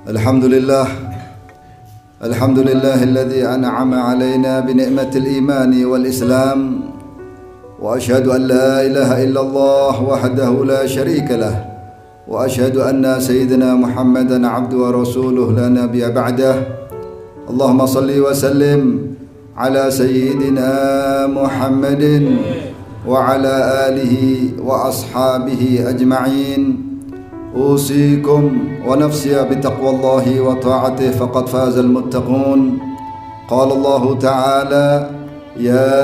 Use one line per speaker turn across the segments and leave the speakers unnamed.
Alhamdulillah, alhamdulillahilladzi an'ama alaina bi ni'matil imani wal islam, wa asyhadu an la ilaha illallah wahdahu la syarika lah, wa asyhadu anna sayyidina Muhammadan abduhu wa rasuluhu la nabiyya ba'dah. Allahumma salli wa sallim ala sayyidina Muhammadin wa ala alihi wa ashabihi ajma'in. أوصيكم ونفسي بتقوى الله وطاعته فقد فاز المتقون. قال الله تعالى: يا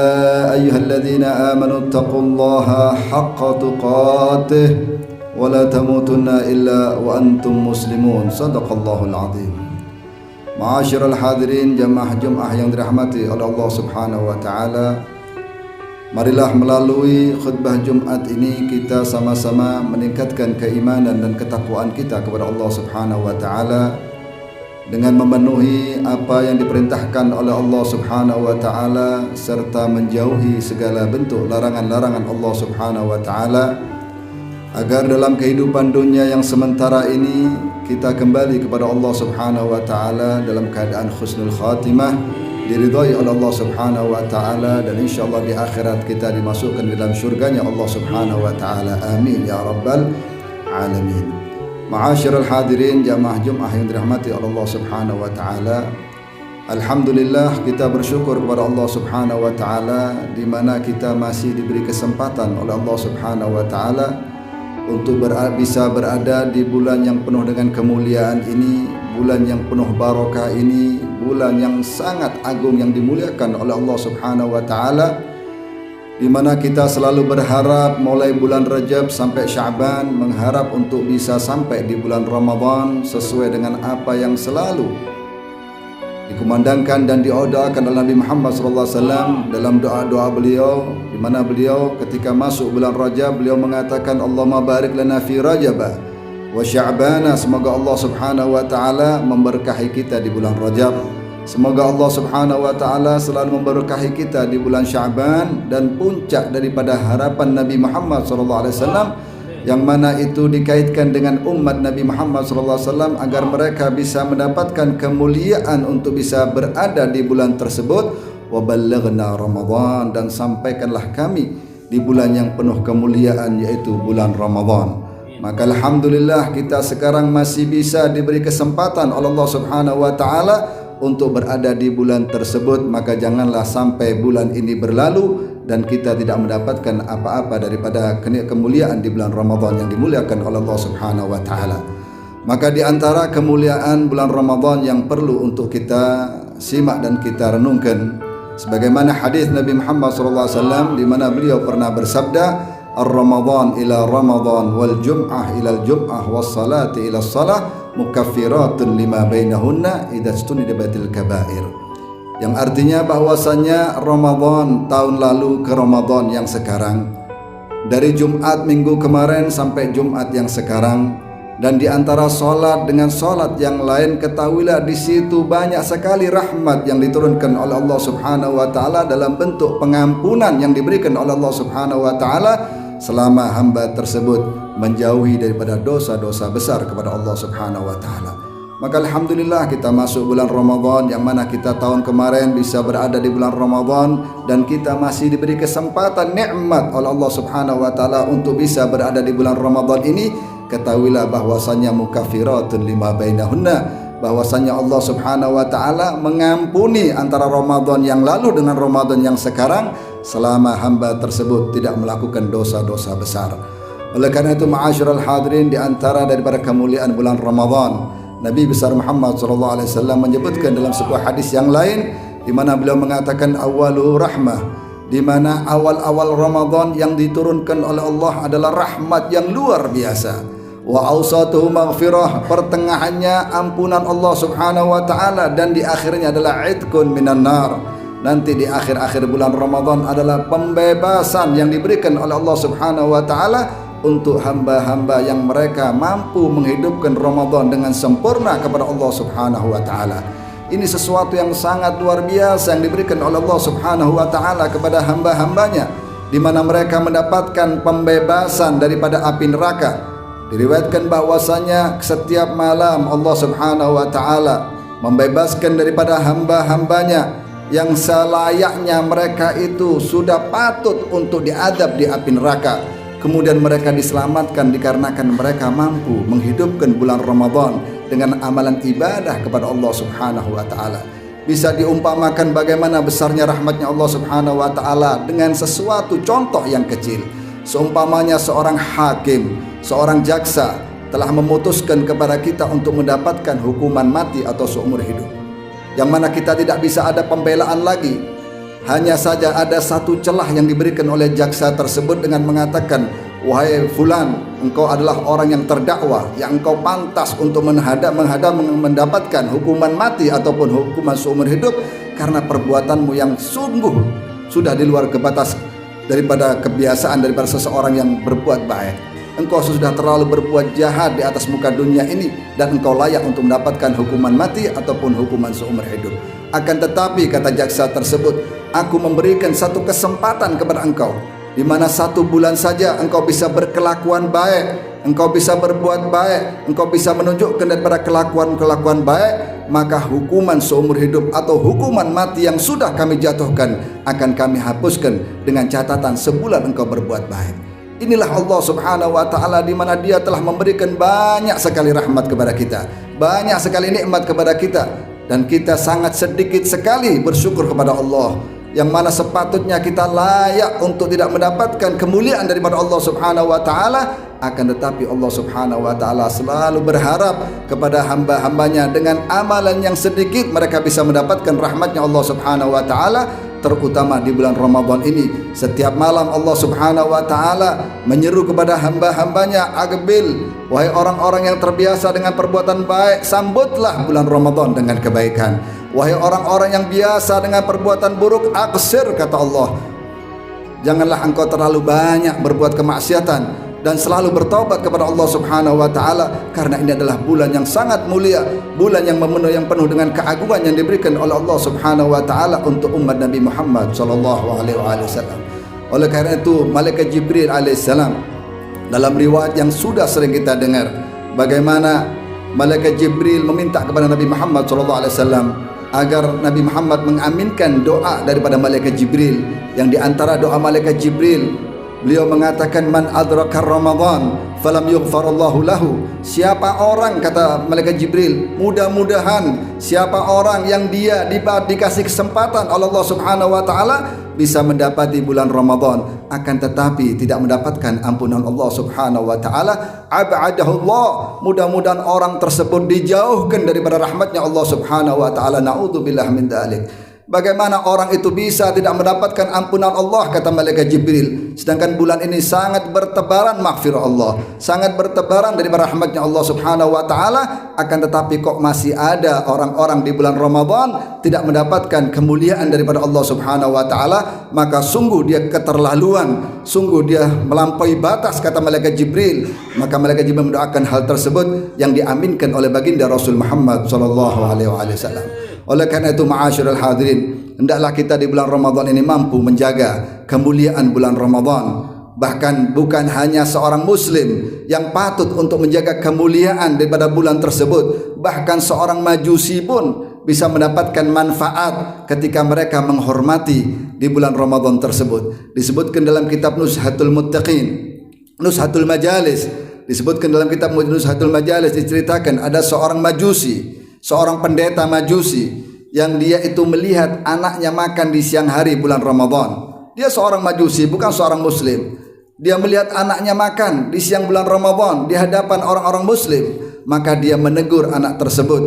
أيها الذين آمنوا اتقوا الله حق تقاته ولا تموتن إلا وأنتم مسلمون. صدق الله العظيم. Ma'asyiral hadirin jamaah Jumat yang dirahmati oleh Allah Subhanahu wa taala, marilah melalui khutbah Jumat ini kita sama-sama meningkatkan keimanan dan ketakwaan kita kepada Allah Subhanahu wa taala dengan memenuhi apa yang diperintahkan oleh Allah Subhanahu wa taala serta menjauhi segala bentuk larangan-larangan Allah Subhanahu wa taala, agar dalam kehidupan dunia yang sementara ini kita kembali kepada Allah Subhanahu wa taala dalam keadaan husnul khatimah, diridhai oleh Allah Subhanahu wa taala, dan insyaallah di akhirat kita dimasukkan dalam syurganya Allah Subhanahu wa taala. Amin ya rabbal alamin. Ma'asyiral hadirin jamaah Jumat yang dirahmati oleh Allah Subhanahu wa taala, alhamdulillah kita bersyukur kepada Allah Subhanahu wa taala di mana kita masih diberi kesempatan oleh Allah Subhanahu wa taala untuk bisa berada di bulan yang penuh dengan kemuliaan ini, bulan yang penuh barokah ini, bulan yang sangat agung yang dimuliakan oleh Allah Subhanahu wa taala, di mana kita selalu berharap mulai bulan Rajab sampai Sya'ban mengharap untuk bisa sampai di bulan Ramadan sesuai dengan apa yang selalu dikumandangkan dan didoakan oleh Nabi Muhammad SAW dalam doa-doa beliau, di mana beliau ketika masuk bulan Rajab beliau mengatakan, Allahumma barik lana fi Rajab wa Sya'bana. Semoga Allah Subhanahu wa taala memberkahi kita di bulan Rajab, semoga Allah Subhanahu wa taala selalu memberkahi kita di bulan Sya'ban, dan puncak daripada harapan Nabi Muhammad SAW yang mana itu dikaitkan dengan umat Nabi Muhammad SAW agar mereka bisa mendapatkan kemuliaan untuk bisa berada di bulan tersebut. Wa ballaghna Ramadan, dan sampaikanlah kami di bulan yang penuh kemuliaan yaitu bulan Ramadan. Maka alhamdulillah kita sekarang masih bisa diberi kesempatan oleh Allah Subhanahu wa taala untuk berada di bulan tersebut. Maka janganlah sampai bulan ini berlalu dan kita tidak mendapatkan apa-apa daripada kemuliaan di bulan Ramadan yang dimuliakan oleh Allah Subhanahu wa taala. Maka di antara kemuliaan bulan Ramadan yang perlu untuk kita simak dan kita renungkan, sebagaimana hadis Nabi Muhammad SAW di mana beliau pernah bersabda, ar-Ramadan ila Ramadan wal Jum'ah ila al-Jum'ah was salati ila salah mukaffiratun lima bainahunna idza istunibatil kabair. Yang artinya bahwasanya Ramadan tahun lalu ke Ramadan yang sekarang, dari Jumat minggu kemarin sampai Jumat yang sekarang, dan di antara solat dengan solat yang lain, ketahuilah di situ banyak sekali rahmat yang diturunkan oleh Allah Subhanahu wa taala dalam bentuk pengampunan yang diberikan oleh Allah Subhanahu wa taala selama hamba tersebut menjauhi daripada dosa-dosa besar kepada Allah Subhanahu wa taala. Maka alhamdulillah kita masuk bulan Ramadan, yang mana kita tahun kemarin bisa berada di bulan Ramadan dan kita masih diberi kesempatan nikmat oleh Allah Subhanahu wa taala untuk bisa berada di bulan Ramadan ini. Ketahuilah bahwasanya mukaffiratun lima bainahunna, bahwasanya Allah Subhanahu wa taala mengampuni antara Ramadan yang lalu dengan Ramadan yang sekarang selama hamba tersebut tidak melakukan dosa-dosa besar. Oleh karena itu ma'asyiral hadirin, di antara daripada kemuliaan bulan Ramadan, Nabi besar Muhammad SAW menyebutkan dalam sebuah hadis yang lain di mana beliau mengatakan awalu rahmah, di mana awal-awal Ramadan yang diturunkan oleh Allah adalah rahmat yang luar biasa. Wa awsatuhu maghfirah, pertengahannya ampunan Allah Subhanahu wa taala, dan di akhirnya adalah idkun minan nar. Nanti di akhir-akhir bulan Ramadan adalah pembebasan yang diberikan oleh Allah Subhanahu wa taala untuk hamba-hamba yang mereka mampu menghidupkan Ramadan dengan sempurna kepada Allah Subhanahu wa taala. Ini sesuatu yang sangat luar biasa yang diberikan oleh Allah Subhanahu wa taala kepada hamba-hambanya, di mana mereka mendapatkan pembebasan daripada api neraka, Diriwayatkan bahwasanya setiap malam Allah Subhanahu wa taala membebaskan daripada hamba-hambanya yang selayaknya mereka itu sudah patut untuk diadab di api neraka. Kemudian mereka diselamatkan dikarenakan mereka mampu menghidupkan bulan Ramadan dengan amalan ibadah kepada Allah Subhanahu wa taala. Bisa diumpamakan bagaimana besarnya rahmatnya Allah Subhanahu wa taala dengan sesuatu contoh yang kecil. Seumpamanya seorang hakim, seorang jaksa telah memutuskan kepada kita untuk mendapatkan hukuman mati atau seumur hidup, yang mana kita tidak bisa ada pembelaan lagi. Hanya saja ada satu celah yang diberikan oleh jaksa tersebut dengan mengatakan, wahai fulan, engkau adalah orang yang terdakwa, yang engkau pantas untuk mendapatkan hukuman mati ataupun hukuman seumur hidup karena perbuatanmu yang sungguh sudah di luar batas daripada kebiasaan daripada seseorang yang berbuat baik. Engkau sudah terlalu berbuat jahat di atas muka dunia ini dan engkau layak untuk mendapatkan hukuman mati ataupun hukuman seumur hidup. Akan tetapi kata jaksa tersebut, aku memberikan satu kesempatan kepada engkau, di mana 1 bulan saja engkau bisa berkelakuan baik, engkau bisa berbuat baik, engkau bisa menunjukkan daripada kelakuan baik, maka hukuman seumur hidup atau hukuman mati yang sudah kami jatuhkan akan kami hapuskan dengan catatan sebulan engkau berbuat baik. Inilah Allah Subhanahu wa taala, di mana Dia telah memberikan banyak sekali rahmat kepada kita, banyak sekali nikmat kepada kita, dan kita sangat sedikit sekali bersyukur kepada Allah, yang mana sepatutnya kita layak untuk tidak mendapatkan kemuliaan daripada Allah Subhanahu wa taala. Akan tetapi Allah Subhanahu wa taala selalu berharap kepada hamba-hambanya dengan amalan yang sedikit mereka bisa mendapatkan rahmatnya Allah Subhanahu wa taala. Terutama di bulan Ramadan ini, setiap malam Allah Subhanahu wa taala menyeru kepada hamba-hambanya, aqbil, wahai orang-orang yang terbiasa dengan perbuatan baik, sambutlah bulan Ramadan dengan kebaikan. Wahai orang-orang yang biasa dengan perbuatan buruk, aqsir, kata Allah, janganlah engkau terlalu banyak berbuat kemaksiatan dan selalu bertaubat kepada Allah Subhanahu wa taala, karena ini adalah bulan yang sangat mulia, bulan yang penuh dengan keagungan yang diberikan oleh Allah Subhanahu wa taala untuk umat Nabi Muhammad sallallahu alaihi wasallam. Oleh karena itu, malaikat Jibril alaihissalam, dalam riwayat yang sudah sering kita dengar, bagaimana malaikat Jibril meminta kepada Nabi Muhammad sallallahu alaihi wasallam agar Nabi Muhammad mengaminkan doa daripada malaikat Jibril. Yang di antara doa malaikat Jibril, beliau mengatakan, man adraka Ramadan falam yughfarallahu lahu. Siapa orang, kata malaikat Jibril, mudah-mudahan siapa orang yang dia dikasih kesempatan oleh Allah Subhanahu wa taala bisa mendapati bulan Ramadan, akan tetapi tidak mendapatkan ampunan Allah Subhanahu wa taala, ab'adahullah, mudah-mudahan orang tersebut dijauhkan daripada rahmatnya Allah Subhanahu wa taala. Naudzubillah min dzalik. Bagaimana orang itu bisa tidak mendapatkan ampunan Allah, kata malaikat Jibril, sedangkan bulan ini sangat bertebaran maghfirah Allah, sangat bertebaran dari rahmatnya Allah Subhanahu wa taala, akan tetapi kok masih ada orang-orang di bulan Ramadan tidak mendapatkan kemuliaan daripada Allah Subhanahu wa taala, maka sungguh dia keterlaluan, sungguh dia melampaui batas, kata malaikat Jibril. Maka malaikat Jibril mendoakan hal tersebut yang diaminkan oleh baginda Rasul Muhammad sallallahu alaihi wasallam. Oleh karena itu, ma'asyiral hadirin, hendaklah kita di bulan Ramadan ini mampu menjaga kemuliaan bulan Ramadan. Bahkan bukan hanya seorang muslim yang patut untuk menjaga kemuliaan daripada bulan tersebut, bahkan seorang majusi pun bisa mendapatkan manfaat ketika mereka menghormati di bulan Ramadan tersebut. Disebutkan dalam kitab Nuzhatul Muttaqin, Nuzhatul Majalis, disebutkan dalam kitab Nuzhatul Majalis, diceritakan ada seorang majusi, seorang pendeta majusi, yang dia itu melihat anaknya makan di siang hari bulan Ramadan. Dia seorang majusi, bukan seorang muslim. Dia melihat anaknya makan di siang bulan Ramadan di hadapan orang-orang muslim. Maka dia menegur anak tersebut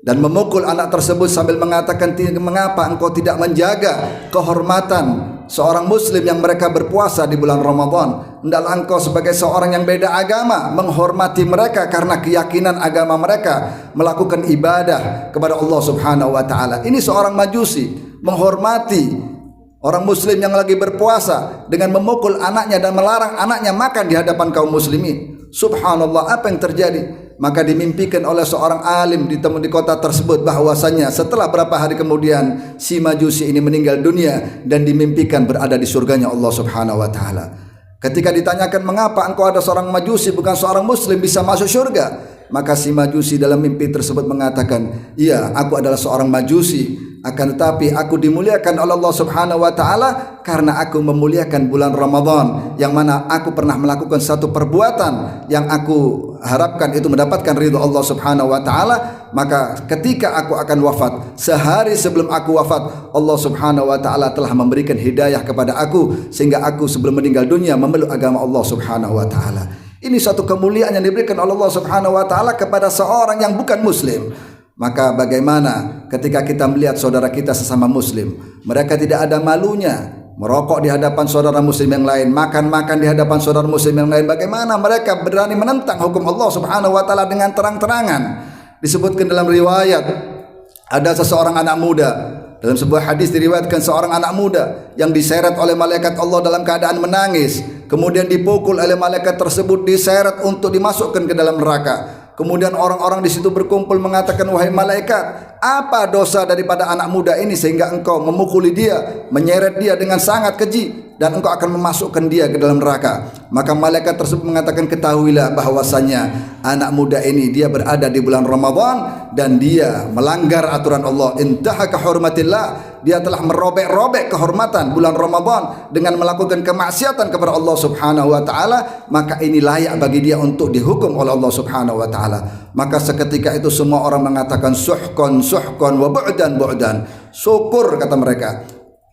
dan memukul anak tersebut sambil mengatakan, mengapa engkau tidak menjaga kehormatan seorang muslim yang mereka berpuasa di bulan Ramadan? Hendaklah engkau sebagai seorang yang beda agama menghormati mereka karena keyakinan agama mereka melakukan ibadah kepada Allah Subhanahu wa taala. Ini seorang majusi menghormati orang muslim yang lagi berpuasa dengan memukul anaknya dan melarang anaknya makan di hadapan kaum muslimin. Subhanallah, apa yang terjadi? Maka dimimpikan oleh seorang alim di kota tersebut bahwasanya setelah berapa hari kemudian si majusi ini meninggal dunia dan dimimpikan berada di surganya Allah Subhanahu wa taala. Ketika ditanyakan mengapa engkau ada seorang majusi bukan seorang muslim bisa masuk surga, maka si majusi dalam mimpi tersebut mengatakan, iya, aku adalah seorang majusi, akan tetapi aku dimuliakan oleh Allah Subhanahu wa taala karena aku memuliakan bulan Ramadan, yang mana aku pernah melakukan satu perbuatan yang aku harapkan itu mendapatkan ridha Allah Subhanahu wa taala. Maka ketika aku akan wafat, sehari sebelum aku wafat, Allah Subhanahu wa taala telah memberikan hidayah kepada aku sehingga aku sebelum meninggal dunia memeluk agama Allah Subhanahu wa taala. Ini suatu kemuliaan yang diberikan oleh Allah Subhanahu wa taala kepada seorang yang bukan muslim. Maka bagaimana ketika kita melihat saudara kita sesama muslim, mereka tidak ada malunya merokok di hadapan saudara muslim yang lain, makan-makan di hadapan saudara muslim yang lain. Bagaimana mereka berani menentang hukum Allah Subhanahu wa taala dengan terang-terangan. Disebutkan dalam riwayat, ada seseorang anak muda, dalam sebuah hadis diriwayatkan seorang anak muda yang diseret oleh malaikat Allah dalam keadaan menangis, kemudian dipukul oleh malaikat tersebut, diseret untuk dimasukkan ke dalam neraka. Kemudian orang-orang di situ berkumpul mengatakan, wahai malaikat, apa dosa daripada anak muda ini sehingga engkau memukuli dia, menyeret dia dengan sangat keji, dan engkau akan memasukkan dia ke dalam neraka. Maka malaikat tersebut mengatakan, ketahuilah bahwasanya anak muda ini dia berada di bulan Ramadan dan dia melanggar aturan Allah. Intahaka hurmatillah, dia telah merobek-robek kehormatan bulan Ramadan dengan melakukan kemaksiatan kepada Allah Subhanahu wa taala, maka ini layak bagi dia untuk dihukum oleh Allah Subhanahu wa taala. Maka seketika itu semua orang mengatakan, suhkon suhkon wa bu'dan bu'dan. Syukur, kata mereka.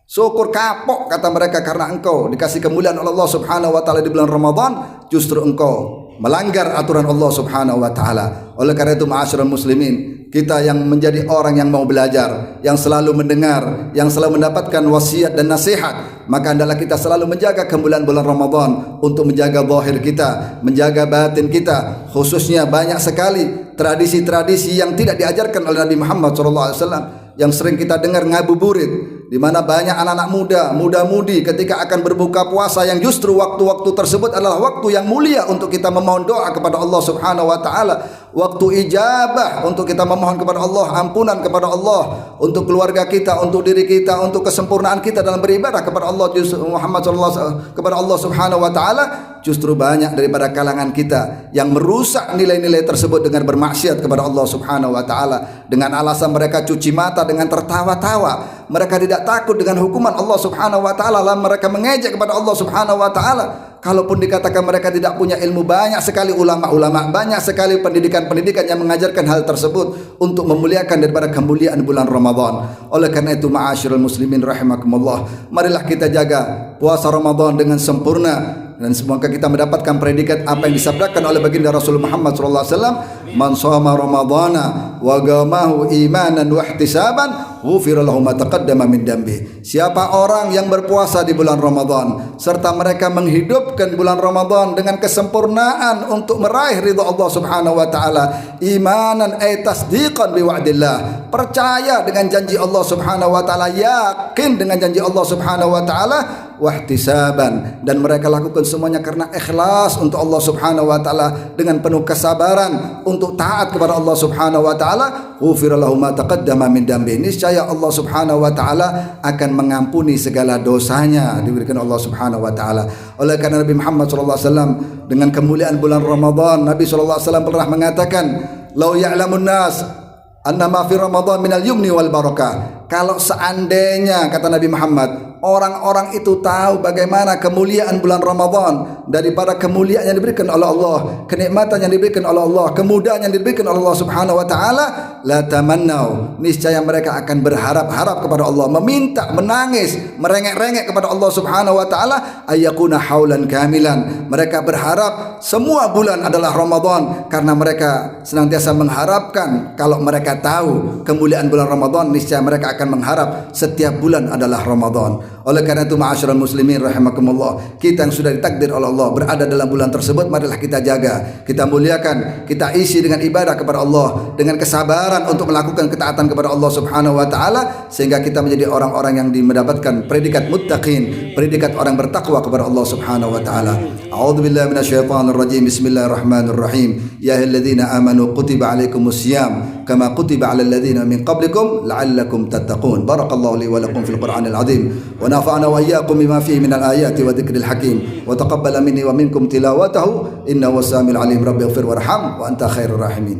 Syukur kapok, kata mereka, karena engkau dikasih kemuliaan oleh Allah Subhanahu wa taala di bulan Ramadan, justru engkau melanggar aturan Allah Subhanahu wa taala. Oleh karena itu, ma'asyiral muslimin, kita yang menjadi orang yang mau belajar, yang selalu mendengar, yang selalu mendapatkan wasiat dan nasihat, maka hendaklah kita selalu menjaga kemuliaan bulan Ramadan untuk menjaga zahir kita, menjaga batin kita. Khususnya banyak sekali tradisi-tradisi yang tidak diajarkan oleh Nabi Muhammad SAW yang sering kita dengar, ngabuburit, di mana banyak anak-anak muda, muda-mudi ketika akan berbuka puasa, yang justru waktu-waktu tersebut adalah waktu yang mulia untuk kita memohon doa kepada Allah Subhanahu wa taala, waktu ijabah untuk kita memohon kepada Allah ampunan kepada Allah untuk keluarga kita, untuk diri kita, untuk kesempurnaan kita dalam beribadah kepada Allah Muhammad sallallahu kepada Allah Subhanahu wa taala. Justru banyak daripada kalangan kita yang merusak nilai-nilai tersebut dengan bermaksiat kepada Allah Subhanahu wa taala, dengan alasan mereka cuci mata dengan tertawa-tawa. Mereka tidak takut dengan hukuman Allah Subhanahu wa taala, lalu mereka mengejek kepada Allah Subhanahu wa taala. Kalaupun dikatakan mereka tidak punya ilmu, banyak sekali ulama-ulama, banyak sekali pendidikan-pendidikan yang mengajarkan hal tersebut untuk memuliakan daripada kemuliaan bulan Ramadan. Oleh karena itu, ma'asyiral muslimin rahimakumullah, marilah kita jaga puasa Ramadan dengan sempurna, dan semoga kita mendapatkan predikat apa yang disabdakan oleh baginda Rasul Muhammad SAW, man shoma ramadhana wa qamahu imanan wa ihtisaban ghufira lahu ma taqaddama min dambi. Siapa orang yang berpuasa di bulan Ramadan serta mereka menghidupkan bulan Ramadan dengan kesempurnaan untuk meraih ridha Allah Subhanahu wa taala, imanan ay tasdiqan bi wa'dillah, percaya dengan janji Allah Subhanahu wa taala, yakin dengan janji Allah Subhanahu wa taala, wahtisaban, dan mereka lakukan semuanya karena ikhlas untuk Allah Subhanahu wa taala, dengan penuh kesabaran untuk taat kepada Allah Subhanahu wa taala, ghufira lahu ma taqaddama min dambi. Niscaya Allah Subhanahu wa taala akan mengampuni segala dosanya, diberikan Allah Subhanahu wa taala. Oleh karena Nabi Muhammad sallallahu alaihi wasallam dengan kemuliaan bulan Ramadan, Nabi sallallahu alaihi wasallam pernah mengatakan, "Lau ya'lamun nas annama fi Ramadan minal yumni wal barakah." Kalau seandainya, kata Nabi Muhammad, orang-orang itu tahu bagaimana kemuliaan bulan Ramadan daripada kemuliaan yang diberikan oleh Allah, kenikmatan yang diberikan oleh Allah, kemudahan yang diberikan oleh Allah Subhanahu wa taala, la tamannau, niscaya mereka akan berharap-harap kepada Allah, meminta, menangis, merengek-rengek kepada Allah Subhanahu wa taala, ayyakuna haulan kamilan. Mereka berharap semua bulan adalah Ramadan karena mereka senantiasa mengharapkan, kalau mereka tahu kemuliaan bulan Ramadan, niscaya mereka akan mengharap setiap bulan adalah Ramadan. Oleh karena itu, ma'asyiral muslimin rahimakumullah, kita yang sudah ditakdir oleh Allah berada dalam bulan tersebut, marilah kita jaga, kita muliakan, kita isi dengan ibadah kepada Allah, dengan kesabaran untuk melakukan ketaatan kepada Allah Subhanahu wa taala, sehingga kita menjadi orang-orang yang mendapatkan predikat muttaqin, predikat orang bertakwa kepada Allah Subhanahu wa taala. A'udzubillahi minasyaitonir rajim. Bismillahirrahmanirrahim. Ya ayyuhalladzina amanu kutiba alaikumusiyam kama kutiba alal ladzina min qablikum la'allakum tattaqun. Barakallahu li wa lakum fil Qur'anil azim. wa nafa'ana wa iyyakum bima fihi minal ayati wa dzikril hakim wa taqabbala minni wa minkum tilawatahu innahu was-sami'ul 'alim. Rabbighfir warham wa anta khairur rahimin.